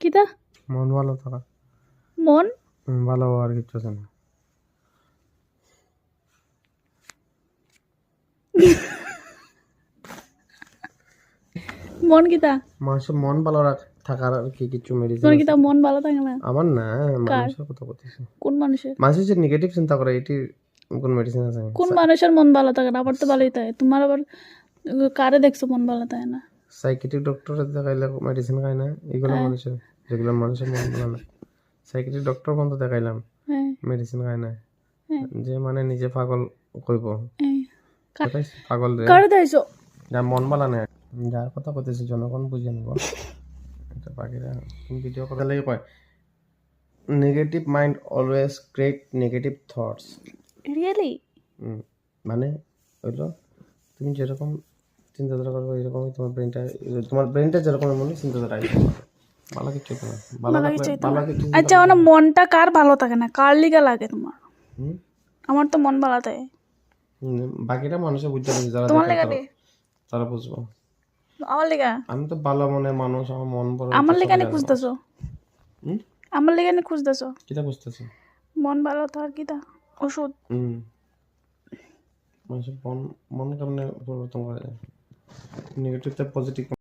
কিতা মন ভালো থাকা মন ভালো আর কিছু আছে না মন কিতা মানুষের মন ভালো থাকার আর কি কিছু মেডিসিন তোমার আছে কিতা মন ভালো থাকে না আমার না কার মানুষের কথা বলতেছি কোন মানুষের মানুষের যে নেগেটিভ চিন্তা করে এটি কোন মেডিসিন আছে কোন মানুষের মন ভালো থাকে না আমার তো ভালোই থাকে তোমার আবার কারে দেখছো মন ভালো থাকে না সাইকিয়াট্রিক ডক্টরের দেখাইলে মেডিসিন খায় না এগুলো হ্যাঁ মানুষের যেগুলো মানুষের মন ভালো না সাইকিয়াট্রিক ডক্টর পর্যন্ত দেখাইলাম হ্যাঁ মেডিসিন খায় না হ্যাঁ যে মানে নিজে পাগল কইব হ্যাঁ দেখাইছি পাগল রে কারে দেখছো যার মন ভালো না যার কথা কইতেছি জনগণ বুঝে নিব এটা বাকিরা ভিডিও কথা লাগে কয় negative mind always create negative thoughts really মানে হইলো তুমি যেরকম চিন্তাধারা করবে এরকমই তোমার ব্রেনটা যেরকম মনে চিন্তাধারা আসবে ভালো কিছু না ভালো লাগলে ভালো কিছু আচ্ছা মানে মনটা কার ভালো থাকে না কার লিগা লাগে তোমার হুম? আমার তো মন ভালো থাকে বাকিটা মানুষে বুঝতে পারছে যারা তোমার দেখে লেগা তারা বুঝবো আমার লিগা আমি তো ভালো মনে মানুষ আমার মন বড় আমার লিগা নি খুঁজতেছো হুম আমার লিগা নি খুঁজতেছো কিটা বুঝতেছি মন ভালো থাকার কিতা ওষুধ মানুষের মন কেমনে পরিবর্তন করা যায় নেগেটিভ থেকে পজিটিভ